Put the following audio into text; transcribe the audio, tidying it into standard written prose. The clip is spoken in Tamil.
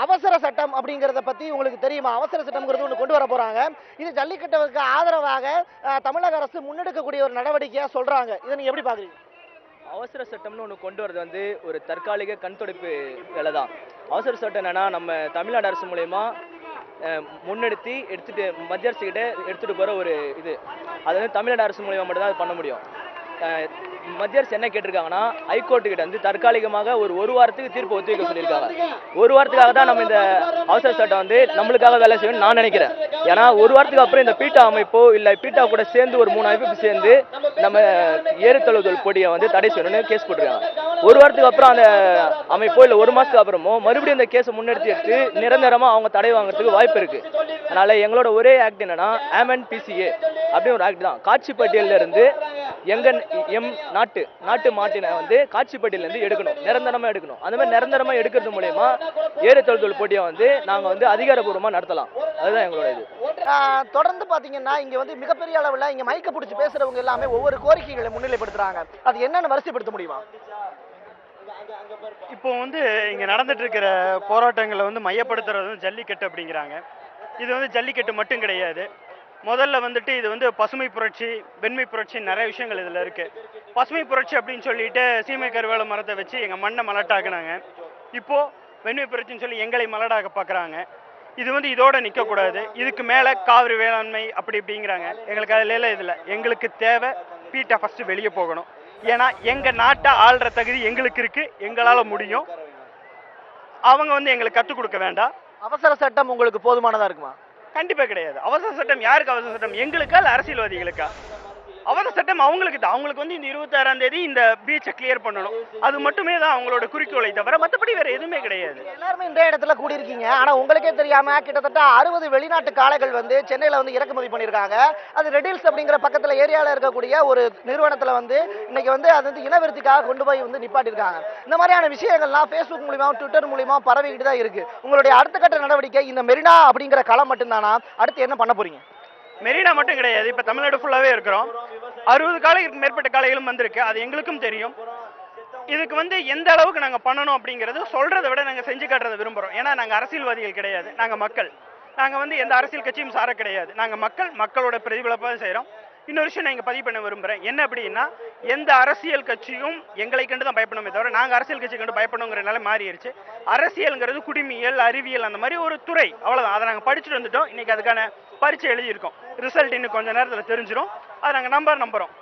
அவசர சட்டம் அப்படிங்கறத பத்தி உங்களுக்கு தெரியுமா? அவசர சட்டம்ங்கிறது ஒன்று கொண்டு வர போறாங்க. இது ஜல்லிக்கட்டுக்கு ஆதரவாக தமிழக அரசு முன்னெடுக்கக்கூடிய ஒரு நடவடிக்கையா சொல்றாங்க. இதை நீங்க எப்படி பாக்குறீங்க? அவசர சட்டம்னு ஒன்று கொண்டு வரது ஒரு தற்காலிக கண் துடைப்பு வேலை தான். அவசர சட்டம் என்னன்னா, நம்ம தமிழ்நாடு அரசு மூலயமா எடுத்துட்டு மத்திய அரசு கிட்ட எடுத்துட்டு போற ஒரு இது. அது தமிழ்நாடு அரசு மூலயமா மட்டும் தான் அது பண்ண முடியும். மத்திய அரசு என்ன கேட்டிருக்காங்கன்னா, ஹைகோர்ட்டு கிட்ட தற்காலிகமாக ஒரு வாரத்துக்கு தீர்ப்பு ஒத்திவைக்க சொல்லியிருக்காங்க. ஒரு வாரத்துக்காக தான் நம்ம இந்த அவசர சட்டம் நம்மளுக்காக வேலை செய்யணும்னு நான் நினைக்கிறேன். ஏன்னா ஒரு வாரத்துக்கு அப்புறம் இந்த பீட்டா அமைப்போ இல்லை பீட்டா கூட சேர்ந்து ஒரு 3 அமைப்பு சேர்ந்து நம்ம ஏறுதழுவுதல் போட்டியை தடை செய்யணும்னு கேஸ் போட்டிருக்காங்க. ஒரு வாரத்துக்கு அப்புறம் அந்த அமைப்போ இல்லை ஒரு மாசத்துக்கு அப்புறமோ மறுபடியும் இந்த கேஸை முன்னெடுத்து எடுத்து நிரந்தரமா அவங்க தடை வாங்குறதுக்கு வாய்ப்பு இருக்கு. அதனால எங்களோட ஒரே ஆக்ட் என்னன்னா MNPCA அப்படின்னு ஒரு ஆக்ட் தான். காட்சி பட்டியலில் இருந்து எங்க நாட்டு மாட்டினை காட்சி பட்டியல இருந்து எடுக்கணும், நிரந்தரமா எடுக்கணும். அந்த மாதிரி நிரந்தரமா எடுக்கிறது மூலயமா ஏறுதழுவுதல் போட்டியை நாங்க அதிகாரப்பூர்வமா நடத்தலாம். அதுதான் எங்களோட இது. தொடர்ந்து பாத்தீங்கன்னா இங்க மிகப்பெரிய அளவுல இங்க மைக்க பிடிச்சி பேசுறவங்க எல்லாமே ஒவ்வொரு கோரிக்கைகளை முன்னிலைப்படுத்துறாங்க. அது என்னன்னு வரிசைப்படுத்த முடியுமா? இப்போ இங்க நடந்துட்டு இருக்கிற போராட்டங்களை மையப்படுத்துறது ஜல்லிக்கட்டு அப்படிங்கிறாங்க. இது ஜல்லிக்கட்டு மட்டும் கிடையாது. முதல்ல இது பசுமை புரட்சி, வெண்மை புரட்சி, நிறைய விஷயங்கள் இதுல இருக்கு. பசுமை புரட்சி அப்படின்னு சொல்லிட்டு சீமை கருவேல மரத்தை வச்சு எங்க மண்ணை மலட்டாக்குனாங்க. இப்போ வெண்மை புரட்சின்னு சொல்லி எங்களை மலடாக்க பாக்குறாங்க. இது இதோட நிக்க கூடாது. இதுக்கு மேல காவிரி வேளாண்மை அப்படி இப்படிங்கிறாங்க. எங்களுக்கு அதுல எல்லாம் இதுல எங்களுக்கு தேவை பீட்டா ஃபர்ஸ்ட் வெளியே போகணும். ஏன்னா எங்க நாட்டை ஆள்ற தகுதி எங்களுக்கு இருக்கு, எங்களால முடியும். அவங்க எங்களுக்கு கற்றுக் கொடுக்க வேண்டாம். அவசர சட்டம் உங்களுக்கு போதுமானதா இருக்குமா? கண்டிப்பா கிடையாது. அவசர சட்டம் யாருக்கு அவசர சட்டம்? எங்களுக்கா இல்ல அரசியல்வாதிகளுக்கா? அவசர சட்டம் அவங்களுக்கு தான். அவங்களுக்கு இந்த 26ஆம் தேதி இந்த பீச்சை கிளியர் பண்ணணும். அது மட்டுமே தான் அவங்களோட குறிக்கோளை தவிர மற்றபடி வேற எதுவுமே கிடையாது. எல்லாருமே இந்த இடத்துல கூடியிருக்கீங்க. ஆனா உங்களுக்கே தெரியாம கிட்டத்தட்ட 60 வெளிநாட்டு காளைகள் சென்னையில இறக்குமதி பண்ணிருக்காங்க. அது ரெடில்ஸ் அப்படிங்கிற பக்கத்துல ஏரியால இருக்கக்கூடிய ஒரு நிறுவனத்துல இன்னைக்கு அது இனவிருத்திக்காக கொண்டு போய் நிப்பாட்டிருக்காங்க. இந்த மாதிரியான விஷயங்கள்லாம் Facebook மூலமா ட்விட்டர் மூலமா பரவிக்கிட்டு தான் இருக்கு. உங்களுடைய அடுத்த கட்ட நடவடிக்கை இந்த மெரினா அப்படிங்கிற களம் மட்டும்தானா? அடுத்து என்ன பண்ண போறீங்க? மெரினா மட்டும் கிடையாது, இப்ப தமிழ்நாடு ஃபுல்லாவே இருக்கிறோம். 60 காளைகளுக்கு மேற்பட்ட காளைகளும் வந்திருக்கு. அது எங்களுக்கும் தெரியும். இதுக்கு எந்த அளவுக்கு நாங்க பண்ணணும் அப்படிங்கறது சொல்றதை விட நாங்க செஞ்சு காட்டுறதை விரும்புறோம். ஏன்னா நாங்க அரசியல்வாதிகள் கிடையாது, நாங்க மக்கள். நாங்க எந்த அரசியல் கட்சியும் சார கிடையாது. நாங்க மக்களோட பிரதிபலிப்பா செய்யறோம். இன்னொரு விஷயம் நான் இங்க பதிவு பண்ண விரும்புறேன். என்ன அப்படின்னா, எந்த அரசியல் கட்சியும் எங்களை கண்டு தான் பயப்படணுமே தவிர நாங்க அரசியல் கட்சி கண்டு பயப்படணுங்கிறனால மாறிடுச்சு. அரசியல்ங்கிறது குடிமியல், அறிவியல், அந்த மாதிரி ஒரு துறை. அவ்வளவுதான். அதை நாங்க படிச்சுட்டு வந்துட்டோம். இன்னைக்கு அதுக்கான பரீட்சை எழுதியிருக்கோம். ரிசல்ட் இன்னும் கொஞ்ச நேரத்தில் தெரிஞ்சிடும். அதை நாங்கள் நம்புறோம்.